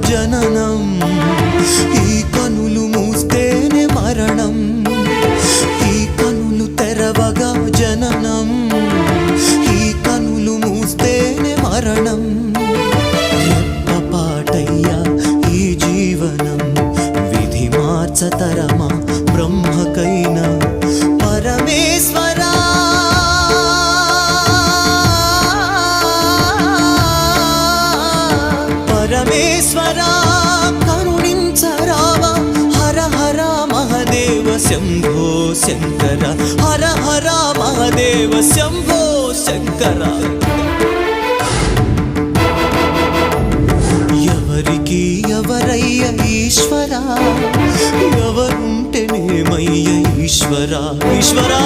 జననం, ఈ కనులు మూస్తేనే మరణం, ఈ కనులు తెరవగా జననం, ఈ కనులు మూస్తేనే మరణం. రెప్పపాటయ్యా ఈ జీవనం, విధి మార్చతరమా బ్రహ్మకైనా పరమేశ్వరా. పరమేశ్వరా కరుణించరావా, హర హర మహదేవ శంభో శంకర, హర హర మహదేవ శంభో శంకర. ఎవరికి ఎవరయ్య ఈశ్వరా, ఎవరుంటేనేమయ్య ఈశ్వరా ఈశ్వరా.